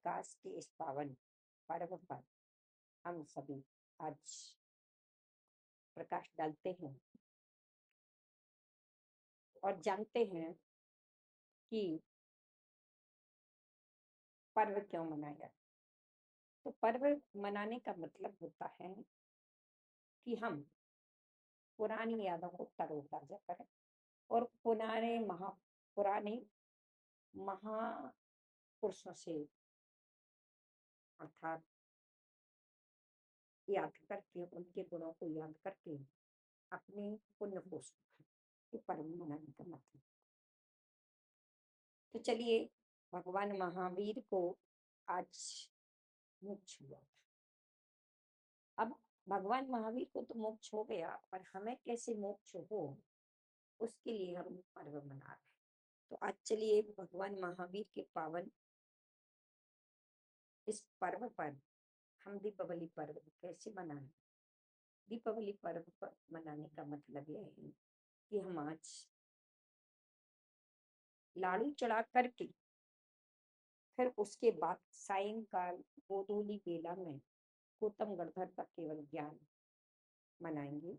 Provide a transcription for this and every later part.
प्रकाश के इस पावन पर्व पर हम सभी आज प्रकाश डालते हैं और जानते हैं कि पर्व क्यों मनाया। तो पर्व मनाने का मतलब होता है कि हम पुरानी यादों को तरोताजा करें और पुराने महापुरुषों से अर्थात याद करके, उनके गुणों को याद करके अपने पुण्य को ये पर्व मनाने का मतलब। तो चलिए, भगवान महावीर को आज मोक्ष हुआ था। अब भगवान महावीर को तो मोक्ष हो गया, पर हमें कैसे मोक्ष हो उसके लिए हम पर्व मना रहे हैं। तो आज चलिए भगवान महावीर के पावन इस पर्व पर हम दीपावली पर्व कैसे मनाएं। दीपावली पर्व पर मनाने का मतलब यह है कि हम आज लाड़ू चढ़ा करके फिर उसके बाद सायंकाल गोधूली बेला में गौतम गणधर का केवल ज्ञान मनाएंगे।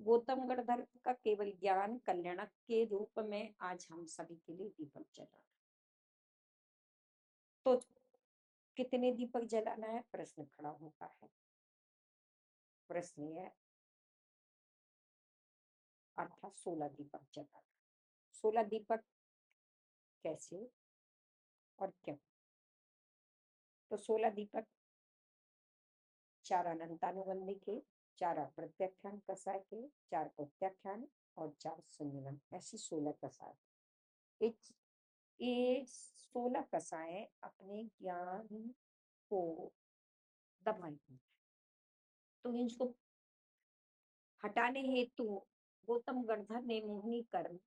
गौतम गणधर का केवल ज्ञान कल्याणक के रूप में आज हम सभी के लिए दीपक जला। तो कितने दीपक जलाना है, प्रश्न खड़ा होता है। प्रश्न है अर्थात 16 दीपक जलाना। 16 दीपक कैसे और क्यों? तो 16 दीपक 4 अनंतानुबंधी के, 4 अप्रत्याख्यान कसाय के, 4 प्रत्याख्यान और 4 संयुगम, ऐसी 16 कसाय। ये 16 कसाएं अपने ज्ञान को दबाएंगी। तो इनको हटाने हेतु गौतम गणधर ने मोहिनी कर्म,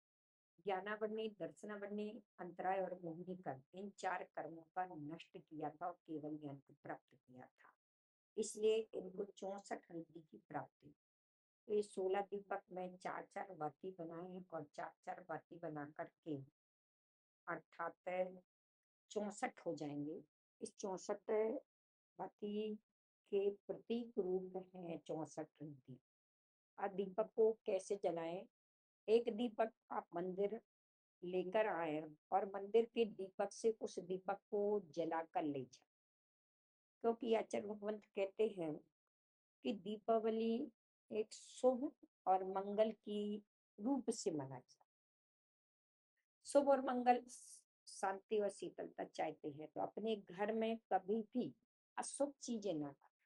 ज्ञानावरणी, दर्शनावरणी, अंतराय और मोहिनी कर्म, इन 4 कर्मों का नष्ट किया था और केवल ज्ञान को प्राप्त किया था। इसलिए इनको 64 रिद्धि की प्राप्ति। तो ये 16 दीपक में 4-4 बाती बनाए हैं और 4-4 बाती बना करके अर्थात 64 हो जाएंगे। इस 64 बाती के प्रतीक रूप है 64 रिद्धि। अब दीपक को कैसे जलाएं? एक दीपक आप मंदिर लेकर आए और मंदिर के दीपक से उस दीपक को जलाकर ले जाए, क्योंकि आचार्य भगवंत कहते हैं कि दीपावली एक शुभ और मंगल की रूप से मना जाए। शुभ और मंगल शांति और शीतलता चाहते हैं, तो अपने घर में कभी भी अशुभ चीजें ना करें,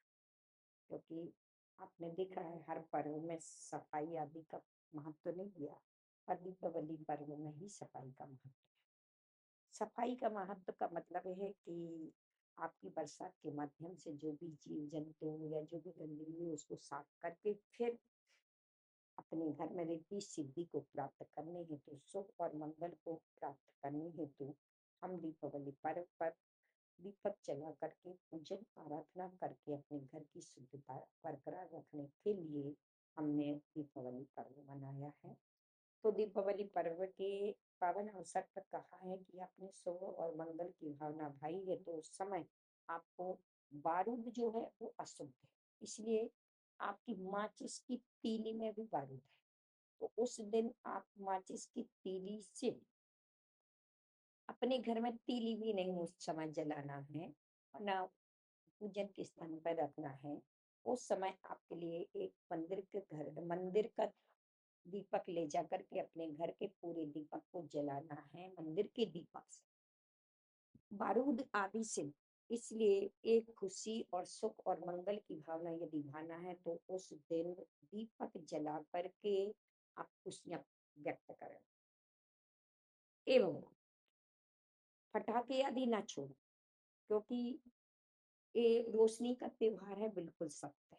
क्योंकि आपने देखा है हर पर्व में सफाई आदि का महत्व नहीं दिया, पर दीपावली पर्व में ही सफाई का महत्व है। सफाई का महत्व का मतलब है कि आपकी बरसात के माध्यम से जो भी जीव जंतु या जो भी गंदगी है उसको साफ करके फिर अपने घर में रिद्धि सिद्धि को प्राप्त करने हेतु, शुभ और मंगल को प्राप्त करने हेतु हम दीपावली पर्व पर दीपक जला करके पूजन आराधना करके अपने घर की शुद्धता बरकरार रखने के लिए हमने दीपावली पर्व मनाया है। तो दीपावली पर्व के पावन अवसर पर कहा है कि अपने शुभ और मंगल की भावना भाई है, तो उस समय आपको बारूद जो है वो अशुभ है, इसलिए आपकी माचिस की तीली में भी बारूद है। तो उस दिन आप माचिस की तीली से अपने घर में तीली भी नहीं उस समय जलाना है और ना पूजन के स्थान पर रखना है। उस समय आपके लिए एक मंदिर का दीपक ले जाकर के अपने घर के पूरे दीपक को जलाना है, मंदिर के दीपक से, बारूद आदि से। इसलिए एक खुशी और सुख और मंगल की भावना यदि भाना है तो उस दिन दीपक जला करके आप खुशियां व्यक्त करें एवं पटाखे आदि ना छोड़ो, क्योंकि ये रोशनी का त्योहार है, बिल्कुल सत्य है।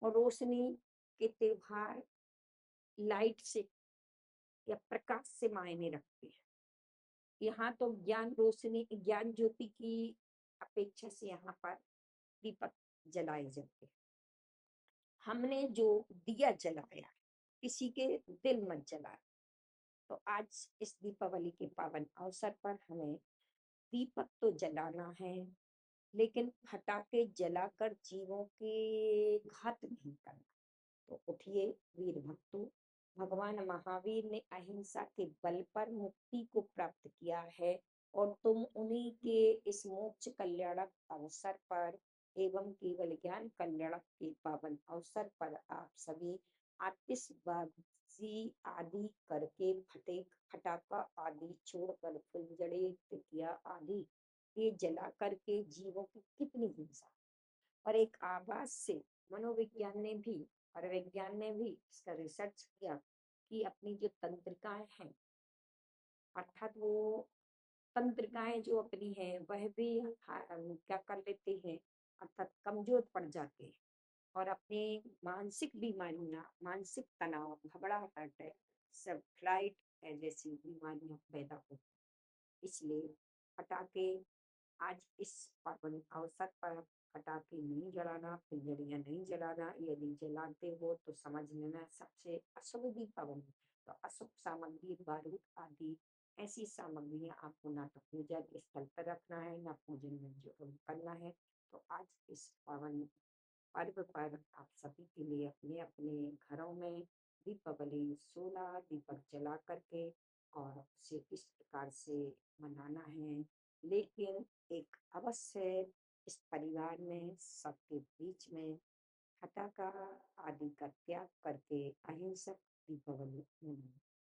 और रोशनी के त्योहार लाइट से या प्रकाश से मायने रखते हैं। यहाँ तो ज्ञान ज्योति की अपेक्षा से यहाँ पर दीपक जलाए जाते हैं। हमने जो दिया जलाया किसी के दिल मत जलाए। तो आज इस दीपावली के पावन अवसर पर हमें दीपक तो जलाना है, लेकिन पटाखे जलाकर जीवों के घात नहीं करना। तो उठिए वीर भक्तों, भगवान महावीर ने अहिंसा के बल पर मुक्ति को प्राप्त किया है और तुम उन्हीं के इस मोक्ष कल्याणक अवसर पर एवं केवल ज्ञान कल्याणक के पावन अवसर पर आप सभी आतिशबाजी आदि करके फटाका आदि छोड़कर फुलझड़े टिकिया आदि ये जला करके जीवों की कितनी हिंसा। और एक आवाज से मनोविज्ञान ने भी और विज्ञान ने भी इसका रिसर्च किया कि अपनी जो तंत्रिकाएं हैं, अर्थात वो तंत्रिकाएं जो अपनी हैं वह भी क्या कर लेते हैं, अर्थात कमजोर पड़ जाते हैं और अपने मानसिक बीमारियां, मानसिक तनाव, घबराहट, सब फ्लाइट जैसी बीमारियां पैदा होती। इसलिए पटाखे आज इस पावन अवसर पर पटाखे नहीं जलाना, फुलझड़ियाँ नहीं जलाना, यदि जलाते हो तो समझ लेना सबसे अशुभ दीपावली। तो अशुभ सामग्री, बारूद आदि ऐसी सामग्रियाँ आपको ना तो पूजा के स्थल पर रखना है, ना पूजन में जो करना है। तो आज इस पावन पर्व पर आप सभी के लिए अपने अपने घरों में दीपावली 16 दीपक जला करके और उसे इस प्रकार से मनाना है। लेकिन एक अवश्य इस परिवार में सबके बीच में पटाखा आदि का त्याग करके अहिंसक दीपावली मनाएं।